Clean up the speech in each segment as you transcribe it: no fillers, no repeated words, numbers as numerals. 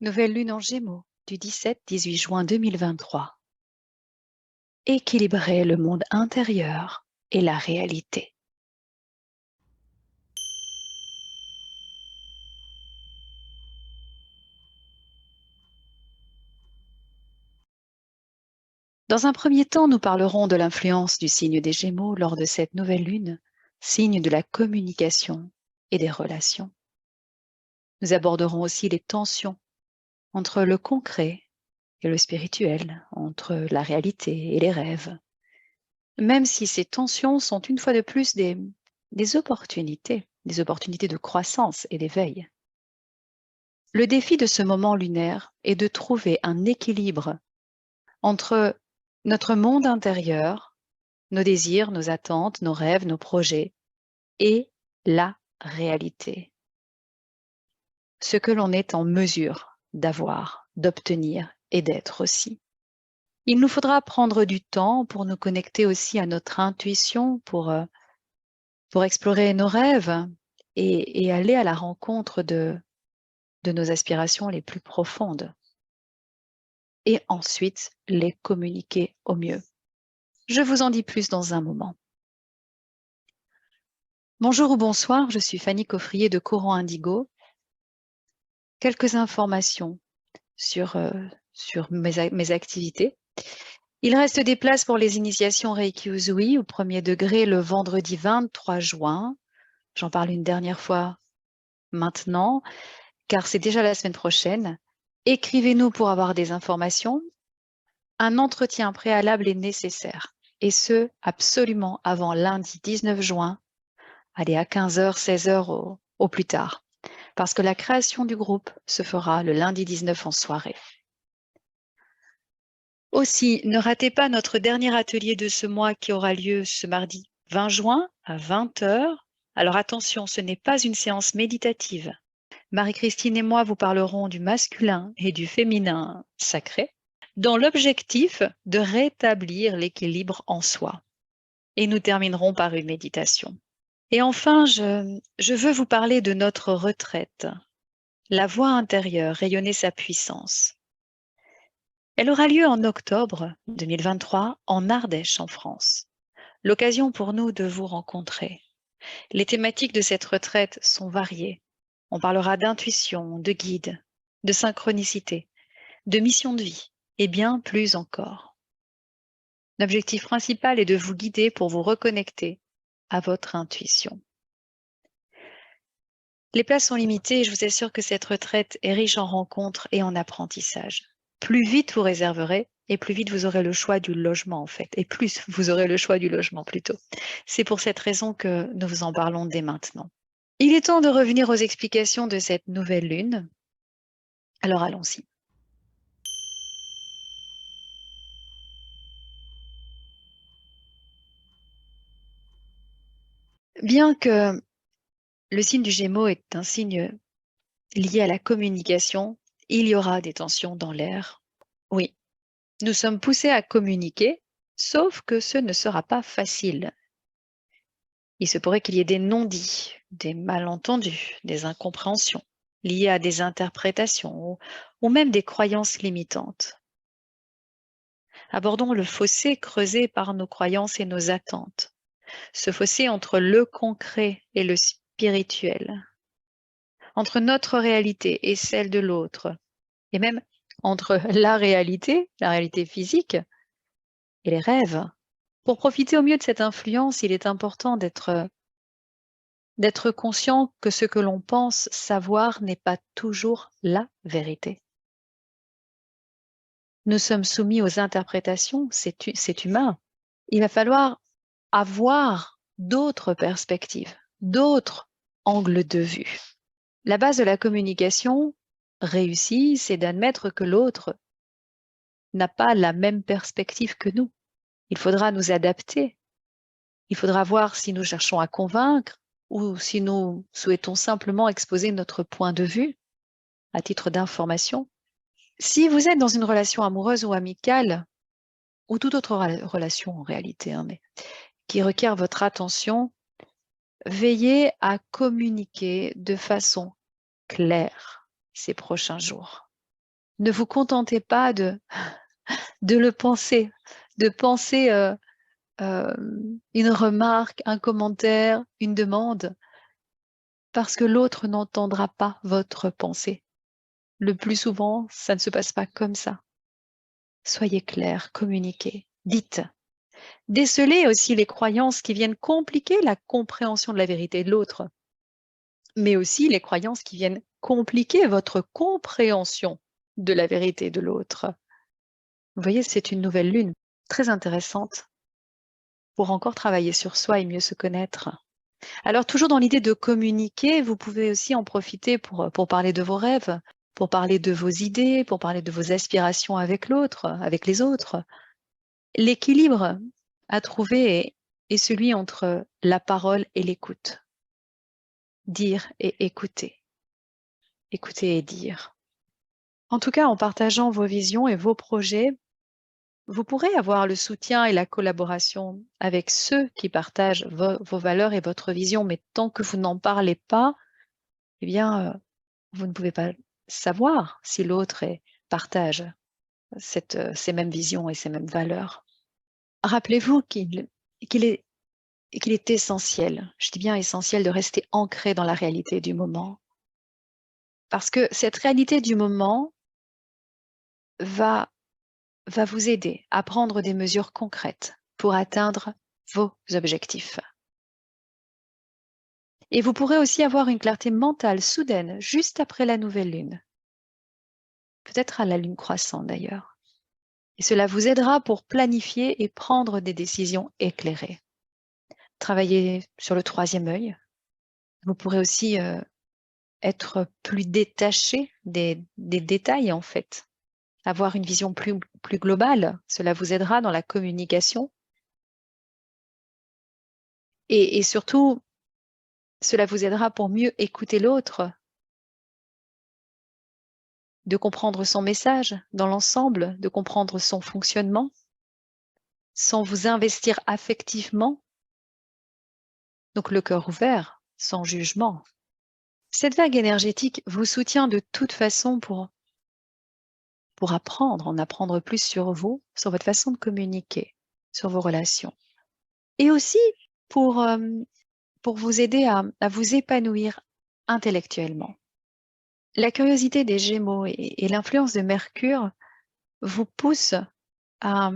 Nouvelle lune en Gémeaux du 17-18 juin 2023. Équilibrer le monde intérieur et la réalité. Dans un premier temps, nous parlerons de l'influence du signe des Gémeaux lors de cette nouvelle lune, signe de la communication et des relations. Nous aborderons aussi les tensions entre le concret et le spirituel, entre la réalité et les rêves. Même si ces tensions sont une fois de plus des opportunités de croissance et d'éveil. Le défi de ce moment lunaire est de trouver un équilibre entre notre monde intérieur, nos désirs, nos attentes, nos rêves, nos projets et la réalité. Ce que l'on est en mesure d'avoir, d'obtenir et d'être aussi. Il nous faudra prendre du temps pour nous connecter aussi à notre intuition, pour explorer nos rêves et aller à la rencontre de nos aspirations les plus profondes. Et ensuite les communiquer au mieux. Je vous en dis plus dans un moment. Bonjour ou bonsoir, je suis Fanny Coffrier de Courant Indigo. Quelques informations sur mes activités. Il reste des places pour les initiations Reiki Usui au premier degré le vendredi 23 juin. J'en parle une dernière fois maintenant, car c'est déjà la semaine prochaine. Écrivez-nous pour avoir des informations. Un entretien préalable est nécessaire, et ce, absolument avant lundi 19 juin, allez, à 15h, 16h au plus tard, parce que la création du groupe se fera le lundi 19 en soirée. Aussi, ne ratez pas notre dernier atelier de ce mois qui aura lieu ce mardi 20 juin à 20h. Alors attention, ce n'est pas une séance méditative. Marie-Christine et moi vous parlerons du masculin et du féminin sacré, dans l'objectif de rétablir l'équilibre en soi. Et nous terminerons par une méditation. Et enfin, je veux vous parler de notre retraite. La voix intérieure, rayonner sa puissance. Elle aura lieu en octobre 2023 en Ardèche, en France. L'occasion pour nous de vous rencontrer. Les thématiques de cette retraite sont variées. On parlera d'intuition, de guide, de synchronicité, de mission de vie et bien plus encore. L'objectif principal est de vous guider pour vous reconnecter à votre intuition. Les places sont limitées et je vous assure que cette retraite est riche en rencontres et en apprentissage. Plus vite vous réserverez et plus vite vous aurez le choix du logement en fait, et plus vous aurez le choix du logement plutôt. C'est pour cette raison que nous vous en parlons dès maintenant. Il est temps de revenir aux explications de cette nouvelle lune. Alors allons-y. Bien que le signe du Gémeaux est un signe lié à la communication, il y aura des tensions dans l'air. Oui, nous sommes poussés à communiquer, sauf que ce ne sera pas facile. Il se pourrait qu'il y ait des non-dits, des malentendus, des incompréhensions liées à des interprétations ou même des croyances limitantes. Abordons le fossé creusé par nos croyances et nos attentes. Ce fossé entre le concret et le spirituel, entre notre réalité et celle de l'autre, et même entre la réalité physique, et les rêves. Pour profiter au mieux de cette influence, il est important d'être conscient que ce que l'on pense savoir n'est pas toujours la vérité. Nous sommes soumis aux interprétations, c'est humain. Il va falloir avoir d'autres perspectives, d'autres angles de vue. La base de la communication réussie, c'est d'admettre que l'autre n'a pas la même perspective que nous. Il faudra nous adapter. Il faudra voir si nous cherchons à convaincre ou si nous souhaitons simplement exposer notre point de vue à titre d'information. Si vous êtes dans une relation amoureuse ou amicale, ou toute autre relation en réalité, mais qui requiert votre attention, veillez à communiquer de façon claire ces prochains jours. Ne vous contentez pas de le penser, de penser une remarque, un commentaire, une demande, parce que l'autre n'entendra pas votre pensée. Le plus souvent, ça ne se passe pas comme ça. Soyez clair, communiquez, dites. Décelez aussi les croyances qui viennent compliquer la compréhension de la vérité de l'autre, mais aussi les croyances qui viennent compliquer votre compréhension de la vérité de l'autre. Vous voyez, c'est une nouvelle lune très intéressante pour encore travailler sur soi et mieux se connaître. Alors, toujours dans l'idée de communiquer, vous pouvez aussi en profiter pour parler de vos rêves, pour parler de vos idées, pour parler de vos aspirations avec l'autre, avec les autres. L'équilibre à trouver est celui entre la parole et l'écoute. Dire et écouter. Écouter et dire. En tout cas, en partageant vos visions et vos projets, vous pourrez avoir le soutien et la collaboration avec ceux qui partagent vos valeurs et votre vision, mais tant que vous n'en parlez pas, eh bien, vous ne pouvez pas savoir si l'autre partage ces mêmes visions et ces mêmes valeurs. Rappelez-vous qu'il est essentiel, je dis bien essentiel, de rester ancré dans la réalité du moment. Parce que cette réalité du moment va vous aider à prendre des mesures concrètes pour atteindre vos objectifs. Et vous pourrez aussi avoir une clarté mentale soudaine juste après la nouvelle lune. Peut-être à la lune croissante d'ailleurs. Et cela vous aidera pour planifier et prendre des décisions éclairées. Travailler sur le troisième œil. Vous pourrez aussi être plus détaché des détails en fait. Avoir une vision plus globale. Cela vous aidera dans la communication. Et surtout, cela vous aidera pour mieux écouter l'autre, de comprendre son message dans l'ensemble, de comprendre son fonctionnement, sans vous investir affectivement. Donc le cœur ouvert, sans jugement. Cette vague énergétique vous soutient de toute façon pour apprendre, en apprendre plus sur vous, sur votre façon de communiquer, sur vos relations. Et aussi pour vous aider à vous épanouir intellectuellement. La curiosité des Gémeaux et l'influence de Mercure vous poussent à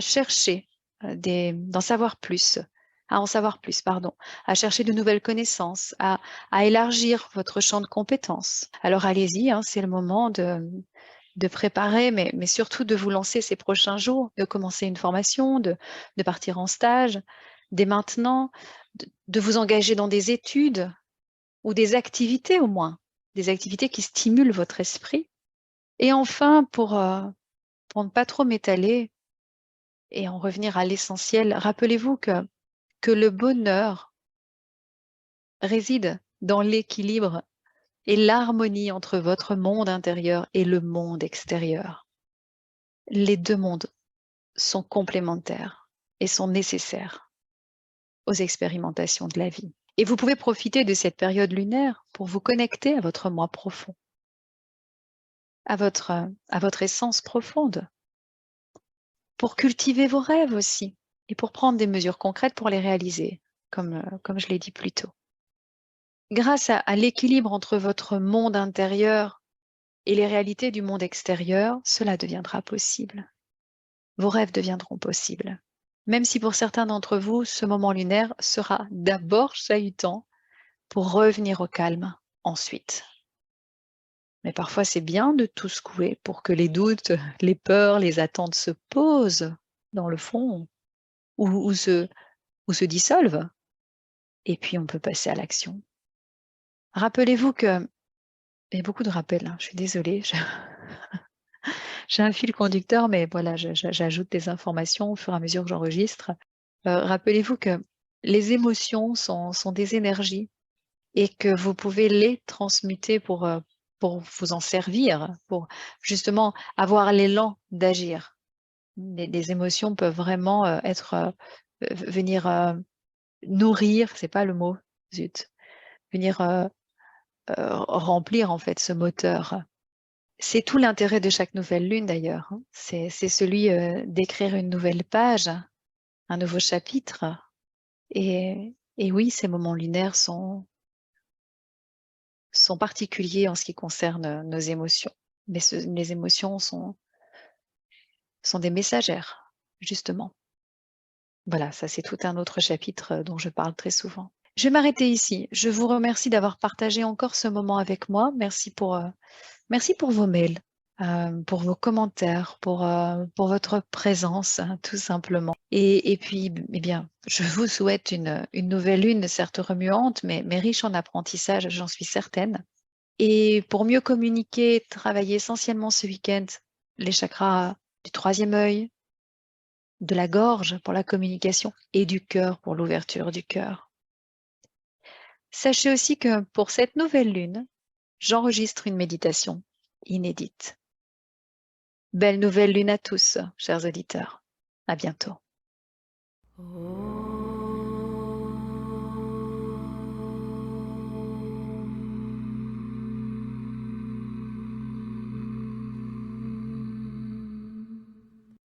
chercher d'en savoir plus, à en savoir plus, pardon, à chercher de nouvelles connaissances, à élargir votre champ de compétences. Alors allez-y, hein, c'est le moment de préparer, mais surtout de vous lancer ces prochains jours, de commencer une formation, de partir en stage, dès maintenant, de vous engager dans des études ou des activités au moins, des activités qui stimulent votre esprit. Et enfin, pour ne pas trop m'étaler et en revenir à l'essentiel, rappelez-vous que le bonheur réside dans l'équilibre et l'harmonie entre votre monde intérieur et le monde extérieur. Les deux mondes sont complémentaires et sont nécessaires aux expérimentations de la vie. Et vous pouvez profiter de cette période lunaire pour vous connecter à votre moi profond, à votre essence profonde, pour cultiver vos rêves aussi et pour prendre des mesures concrètes pour les réaliser, comme je l'ai dit plus tôt. Grâce à l'équilibre entre votre monde intérieur et les réalités du monde extérieur, cela deviendra possible. Vos rêves deviendront possibles. Même si pour certains d'entre vous, ce moment lunaire sera d'abord chahutant pour revenir au calme ensuite. Mais parfois, c'est bien de tout secouer pour que les doutes, les peurs, les attentes se posent dans le fond ou se dissolvent. Et puis, on peut passer à l'action. Rappelez-vous que... Il y a beaucoup de rappels, hein, je suis désolée. J'ai un fil conducteur, mais voilà, j'ajoute des informations au fur et à mesure que j'enregistre. Rappelez-vous que les émotions sont des énergies et que vous pouvez les transmuter pour vous en servir, pour justement avoir l'élan d'agir. Les émotions peuvent vraiment venir nourrir, c'est pas le mot, zut, venir remplir en fait ce moteur C'est tout l'intérêt de chaque nouvelle lune d'ailleurs, hein. C'est celui d'écrire une nouvelle page, un nouveau chapitre. Et oui, ces moments lunaires sont particuliers en ce qui concerne nos émotions. Mais les émotions sont des messagères, justement. Voilà, ça c'est tout un autre chapitre dont je parle très souvent. Je vais m'arrêter ici. Je vous remercie d'avoir partagé encore ce moment avec moi. Merci pour vos mails, pour vos commentaires, pour votre présence, hein, tout simplement. Et puis, eh bien, je vous souhaite une nouvelle lune, certes remuante, mais riche en apprentissage, j'en suis certaine. Et pour mieux communiquer, travailler essentiellement ce week-end les chakras du troisième œil, de la gorge pour la communication et du cœur pour l'ouverture du cœur. Sachez aussi que pour cette nouvelle lune, j'enregistre une méditation inédite. Belle nouvelle lune à tous, chers auditeurs. À bientôt.